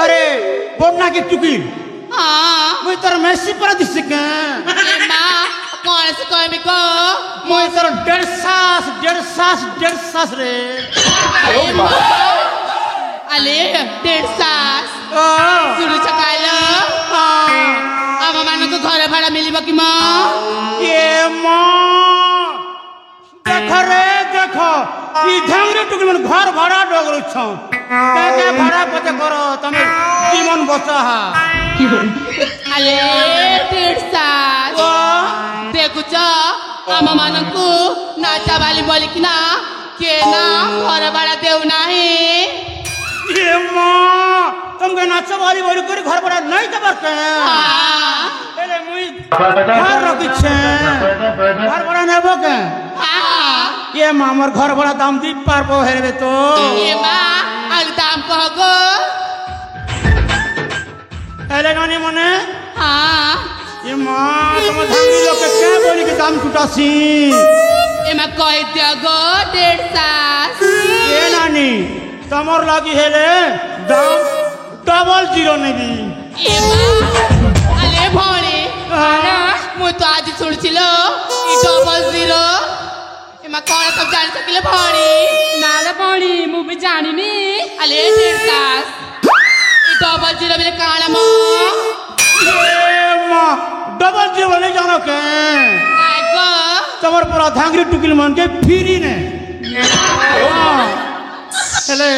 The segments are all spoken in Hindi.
अरे बोलना के टुकील मुझे तर मैसी पर दिसे के माँ कौन से कोई भी को मुझे तर 1.5 रे अले 1.5 सुरु चकालो अब मानो को घर भाड़ा मिली बाकी माँ ये माँ देखो रे देखो ये ढंगरे टुकील मन घर भाड़ा डोगर छौ क्या भाड़ा पता करो तमें जीवन बचा है अले 1.5 देखो चा आमा मानो को नाचा वाली बोली कि ना के ना घर भाड़ा देव नहीं ये माँ तुमके नाचा वाली बोली कोई घर भाड़ा नहीं दबर के पहले मुझे घर रखी छे घर भाड़ा नहीं बोके ये माँ मर घर भाड़ा दाम दी पार पो है रे तो ये माँ अग दाम कहोगो पहले गाने मने हाँ ये माँ तुम धांगी लोग के क्या बोली के दाम छुटा सी ये माँ कोई दियागो 1.5 ये नानी तमर लगी है ले दाम 00 नहीं दी ये माँ अले भोले मुझे तो आज छोड़ चिलो ये 00 ये माँ कौन सब जान सकिले भोली नाला भोली मुझे जानी नहीं अले 1.5 ये 00 मेरे काला माँ ये माँ 00 नहीं जानो के आगो तमर पूरा धांगी टुकील मन के फिरी ने चले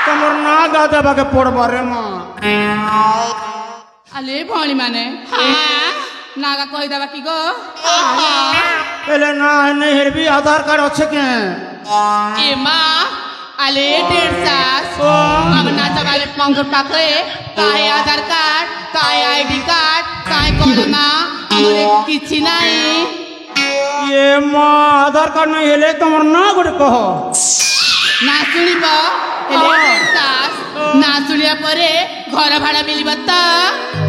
तमर ना दादा बाके पोड़ बारे माँ अले भोली माने हाँ नागा कोई दबा की गो पहले ना नहीं है भी आधार कार्ड अच्छे के ये माँ अले 1.5 अब नाचा वाले पंखुर पाके काहे आधार कार्ड काहे आईडी कार्ड काहे कोरोना हमारे किसी नहीं ये माँ आधार कार्ड नहीं है ले तमर ना गुड़ कहो ना सुनी बा एले 1.5 ना सुनिया परे घर भाड़ा मिली बता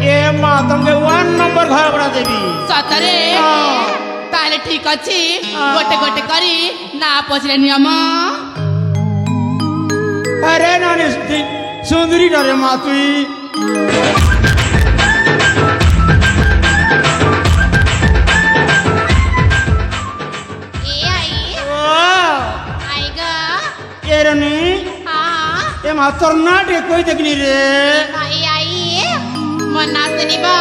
ये माँ तुमके 1 नंबर घर भाड़ा देवी सतरे ताले ठीक अच्छी गोटे गोटे करी ना पचरे नियम अरे नानी सुंदरी डरे माँ तुई ये रनी ये माँ तोर नाटे कोई देखनी रे मन ना सुनी बा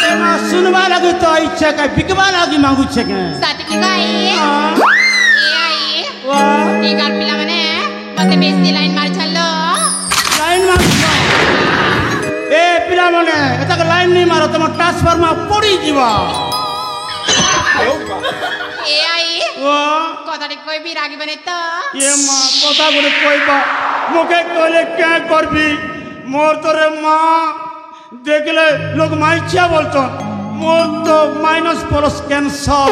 ये माँ सुनवा लगे तो इच्छा का बिकवा लगी मांगू छे के साथी की गाई ये गार पिला मने मते बेसी लाइन मार चलो लाइन मार ए पिला मने एतक लाइन नहीं मारो तुम ट्रांसफर में पड़ी जीवा ए आई वो कतरी कोई भी रागी बने तो ये माँ कोता गुड़े कोई बा मुके कोले क्या कर भी मोर तो रे माँ देख ले लोग माई क्या बोलतो मोर तो माइनस प्लस कैंसर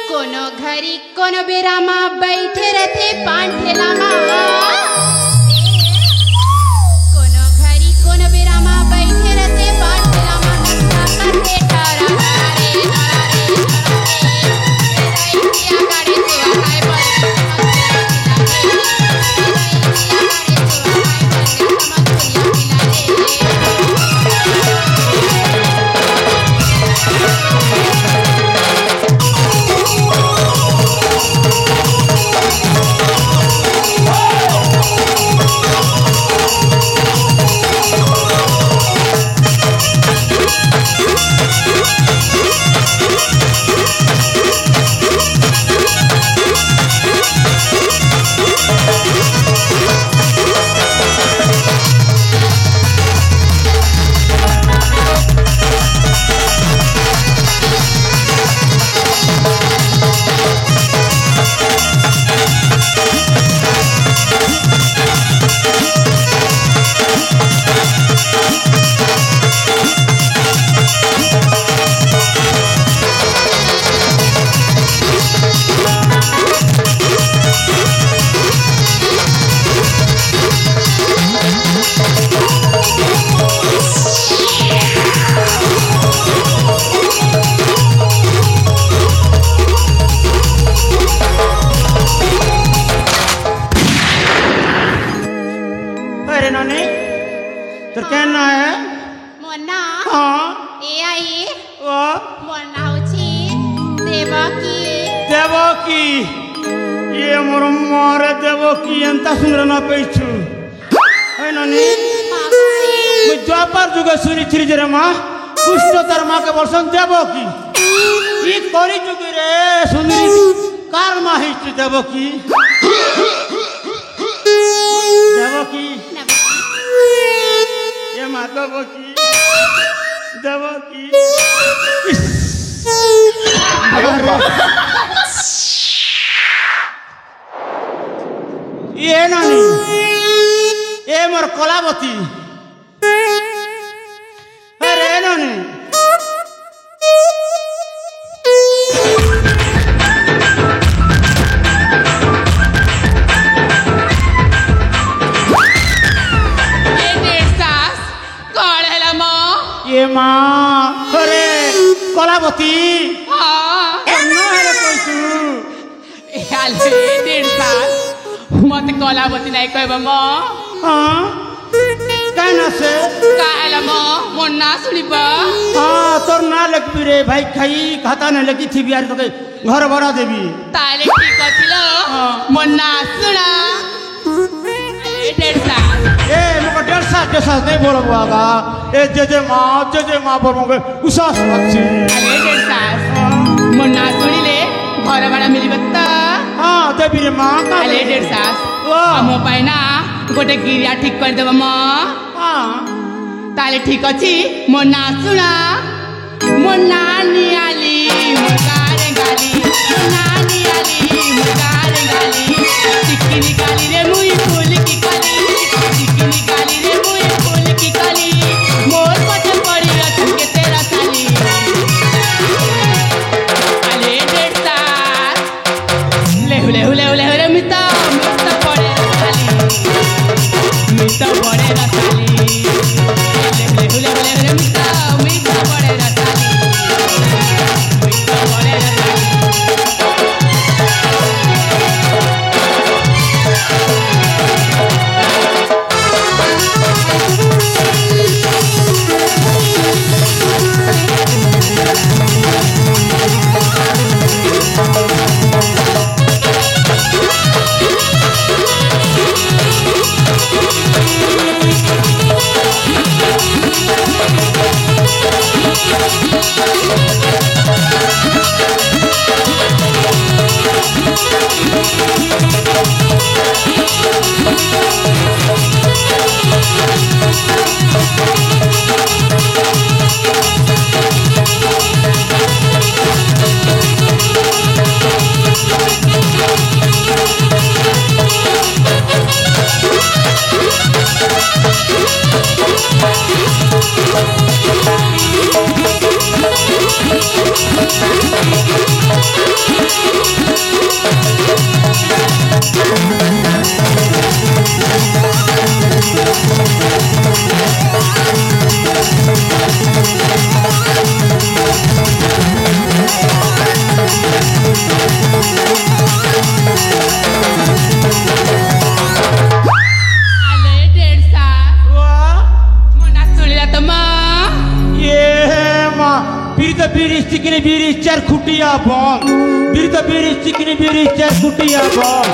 कोनो घरी कोनो बेरा माँ बैठे रहते पांठे लामा कोनो घरी कोनो बेरा माँ बैठे रहते पांठे लामा करते ठहरा रे क्या गाड़ी से आए पर তোর কেন না ମୋ ନା হ্যাঁ ଏଆଇ ও ମୋ ନା ହଉଛି ଦେବକୀ দেবকী ইয়ে মোর মরে দেবকী এন্তা সুন্দর না পেয়েছু নানি মুই দ্বাপার যুগে শুনিছিলি যে রে মা কৃষ্ণ তার মাকে বলছেন দেবকী ই করি যুগে রে সুন্দরী কার মা হইছি দেবকী দেবকী এ মা দেবকী দেবকী ইয়ে নানি এ মোর কলাবতী আরে নানি କଣ ହେଲା ମ ইয়ে মা আরে কলাবতী কইছু মতে କଲାବତୀ ନାଇଁ କହିବ ମ হ্যাঁ কেন আছে କା ହେଲା ମ ମୋ ନା ଶୁଣିବ হ্যাঁ তোর না লিখবি রে ভাই খাই খাতা না লিখিথিবি আর তোকে ঘর ভরা দেবি ତାହେଲେ ଠିକ ଅଛି ଲୋ ମୋ ନା ଶୁଣ ଦେଢ଼ଶା এ মোকে দেড়শা নেই বলবো আগা এ যে মা বল মোকে উসাস পাচ্ছি ଦେଢ଼ଶା ମୋ ନା ଶୁଣିଲେ ଘର ଭଡ଼ା ମିଳିବ ତ হ্যাঁ দেবি রে মা ଆଲେ ଦେଢ଼ଶା ମୋ ପାଇଁ ନା ଗୋଟେ ଗିରିଆ ଠିକ କରିଦେବ ମ হ্যাঁ ତାହେଲେ ଠିକ ଅଛି ମୋ ନା ଶୁଣ ମୋ ନା ନିଆଲି ମୋ ଗାରେ ଗାଲି ମୋ ନା ନିଆଲି ମୋ ଗାରେ ଗାଲି ଚିକିନି ଗାଲିରେ ମୁଇ ଫୁଲକି କଲି ଚିକିନି ଗାଲିରେ ମୁଇ ଫୁଲକି କଲି ମୋର ପଛେ ପଡ଼ି ଅଛୁ କେତେ ରସାଲି ଆଲେ ଦେଢ଼ଶା ଲେହୁ ଲେହୁ ଲେହୁ ଲେହୁ ରେ ମିତ ପଡ଼େ ରସାଲି ମିତ ପଡ଼େ ରସାଲି ଲେହୁ ଲେହୁ ଲେହୁ ରେ ମିତ ପଡ଼େ ରସାଲି ମିତ ପଡ଼େ ରସାଲି ଆଲେ ଦେଢ଼ଶା ମୋ ନା ଶୁଣିଲା ତ ମା ইয়ে মা বিরিতে বিরিশ চিকিনি বিরিশ চার খুটিয়া বম বিরিতে বিরিশ চিকিনি বিরিশ চার খুটিয়া বম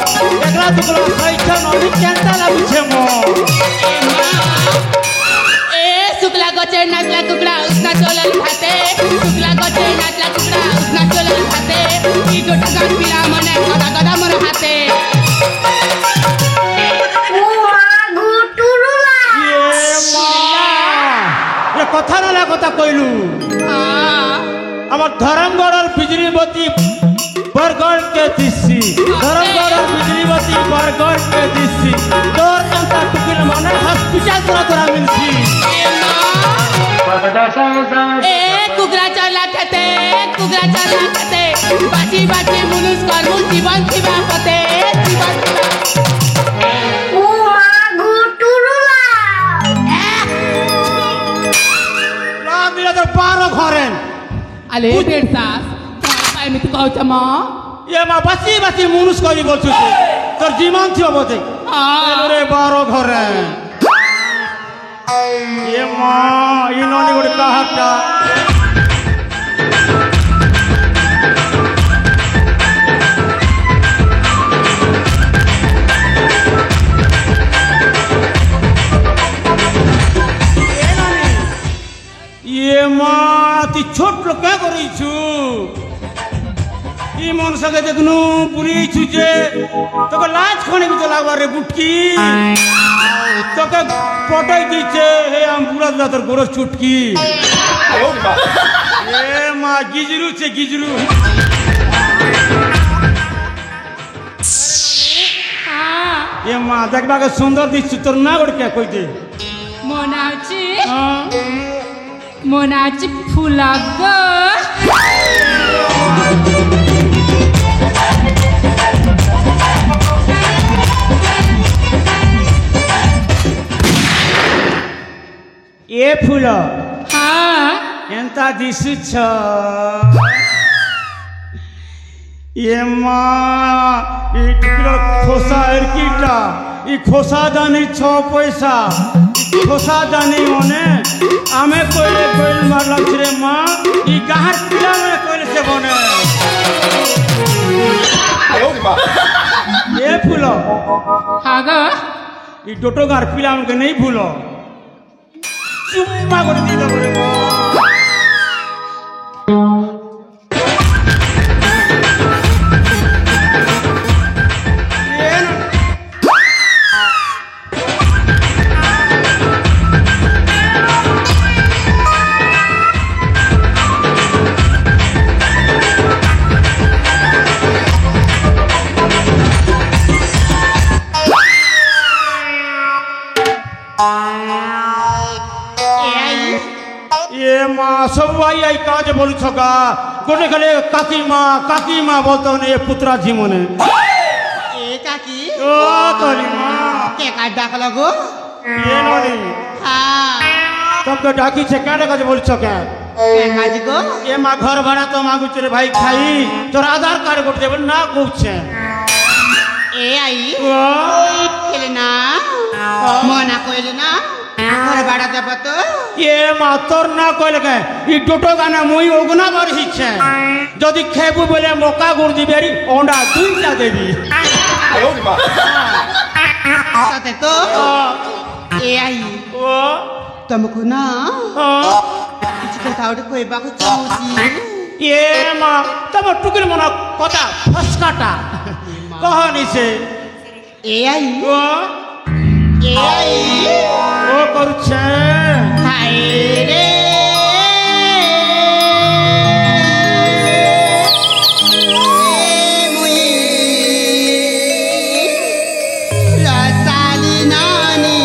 একলা দুকলা খাইছা ননি কেনটা লাগুছে মো এ শুক্লা গছে নাচলা কুকড়া উষ্ণা চলন হাতে শুক্লা গছে নাচলা কুকড়া উষ্ণা চলন হাতে ই গোটা গান পিলা মনে গদা গদা মোর হাতে ইয়ে মা এ কথা না কথা কইলু আমার ধরমগড়ের বিজলীবতী বরগড় কে দিছি ধরমগড়ের বিজলীবতী বরগড় কে দিছি তোর কেনটা টুকিল মনে হসপিটাল তোরা মিলছি এ কুকড়া চলা খেতে বাঁচি বাঁচি মুনুষ কর্ম জীবন শিবা পথে জীবন রাম দিলা তোর 12 ঘরেন আলে দেড়শা এମିତି କହୁଛ ମ ইয়ে মা বাঁচি বাঁচি মুনুষ করি বলছু তোর জীবন ছিল বটে রে 12 ঘরে ये माँ ये नॉनी गोटे काहटा ये माँ ती छोट लोग क्या करी छू ये मन सके देखनू बुरी छू जे तो को लाज खाने भी तो लागवा रे बुटकी तो के पटाई दीचे हे हम पूरा दातर गोरस चुटकी ये माँ गिजरू छे गिजरू ये माँ देखबा के सुंदर दिस तोर ना गोड़ क्या कोई दे मोनाची फुलाग ये फूल हाँ एंता दिसु छ ये माँ ये टिकलो खोसा एरकीटा ये खोसा दानी 6 पैसा खोसा दानी होने आमे कोयले कोयल मारला छरे माँ ये गाहर पिला में कोयले से बने ये फूलो हाँ गा ये डोटो गार पिला उनके नहीं भूलो चुम्मा को दी दो रे माँ ये माँ सब आई काज बोलू छका गोटे खाले काकी माँ बोलते ने पुत्रा जी मने ए काकी ओ तोरी माँ के का डाकला गो ये नोनी हाँ तब तो डाकी छे क्या काज बोलू छका के काजी गो ये माँ घर भाड़ा तो मांगू रे भाई खाई तोर आधार कार्ड गोटे देबे ना कुछ ए आई ओ खेलना मना कोइले ना घर भाड़ा देब तो ये माँ तोर ना कहले के ई डोटो गाना मुई ओगना बार हिचे जदि खेबू बोले मौका गुड़ दिबेरी ओंडा दुईटा देबी सते तो ए आई ओ तुमको ना हाँ किसी कथा उठे कोई बात चाहूँगी ये माँ तब टुकड़ी मना कता फसकाटा कहानी से ए आई ओ ए आई ओ करू छे हाय रे मुई रसाली नानी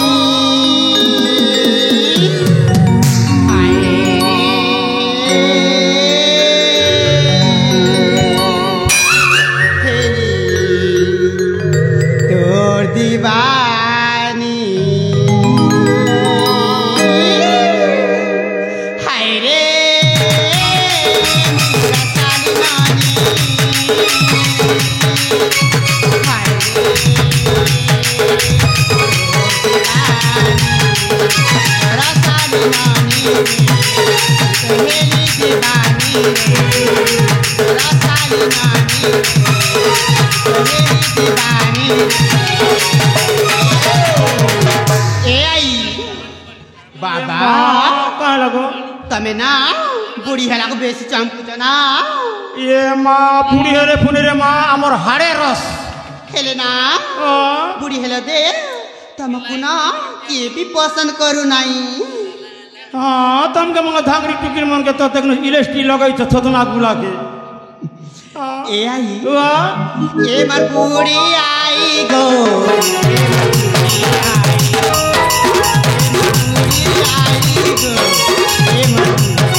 हाय रे तोर दीवानी हाय रे रसाली नानी हाय रे रसाली नानी सहेली दीवानी रसाली नानी सहेली दीवानी ए आई बाबा कहाँ लगो तमे ना बुढ़ी हेला को बेसी चमकुच ना ये माँ बुढ़ी हेरे फुने रे माँ अमर हाड़े रस हेले ना ओ बुढ़ी हेला दे तमको ना के भी पसंद करू नहीं हाँ तम के मंगा धांगड़ी टुकड़ी मन के तो तक इलेस्टी लगाई छ थोतना गुला के ए आई वाह ए मर बुढ़ी आई गो बुढ़ी आई गो ए मर बुढ़ी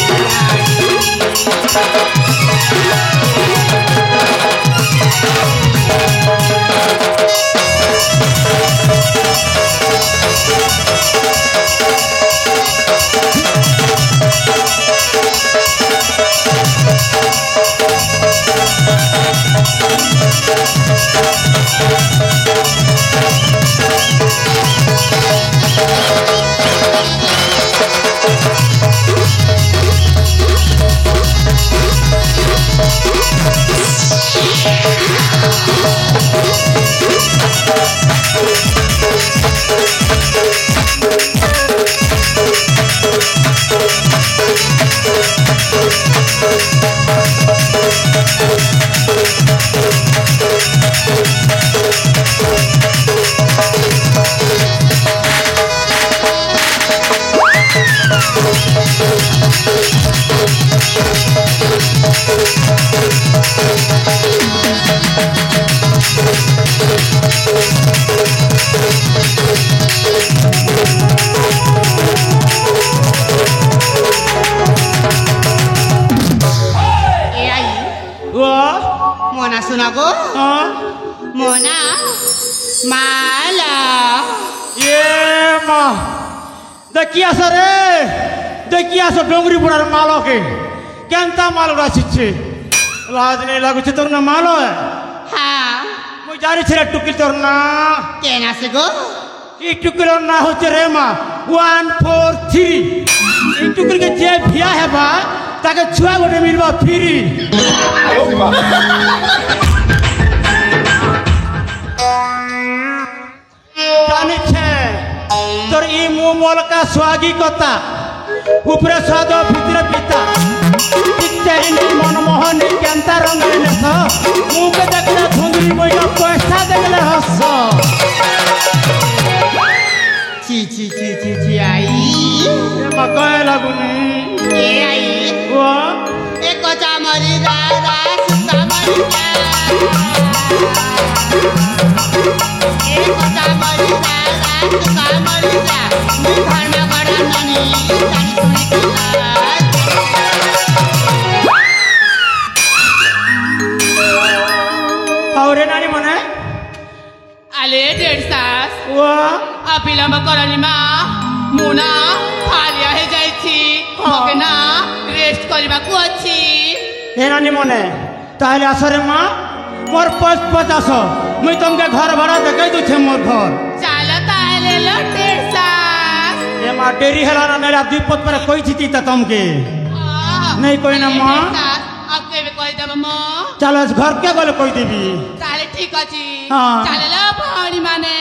মোনা মালা এ মা দেখি আস রে দেখি আস ডোংরি বুড়ার মালকে কেনতা মাল রাছিছে লাজ নেই লাগুছে তোর না মাল হ্যাঁ মুই জানিছি রে টুকি তোর না কেন আছে গো এই টুকির না হচ্ছে রে মা 143 এই টুকিরকে যে ভিয়া হেবা তাকে ছুয়া গোটে মিলবা ফ্রি জানিছে তোর ই মু মলকা সোয়াগী কথা উপরে স্বাদ ভিতরে পিতা চিত্তেরিনী মনমোহনী কেন্তা রঙের নেশ মুখে দেখলে ধুন্দুরি বইটা পয়সা দেখলে হস চি চি চি চি C I মকয় লাগুনি A I O এ কথা মরি যা যা সুতা মরি যা এ কথা মরি যা যা সুতা মরি যা মুই ধর্ম করা ননি জানি শুনি কিলা और नानी मने আলে দেড় সাস वो বিলম্ব করনি মা ମୁଁ ନା ହାଲିଆ ହେଇଯାଇଛି ମୋତେ ନା ରେଷ୍ଟ କରିବାକୁ ଅଛି हे नानी मने ताहले आसरे माँ मोर 50 मुई तुमके घर भाड़ा देखे दूछे मोर घर ଚାଲ ତାହେଲେ ଲୋ ଦେଢ଼ ସାସ ये माँ डेरी हेला ना मेरा द्विपद पर कोई थी ता तुमके नहीं कोई ना माँ ଆଉ କେବେ କହିଦେବ ମୋ चलो इस घर के बोले कोई देवी ତାହେଲେ ଠିକ ଅଛି ହଁ। ଚାଲ ଲୋ ଭଉଣୀ ମାନେ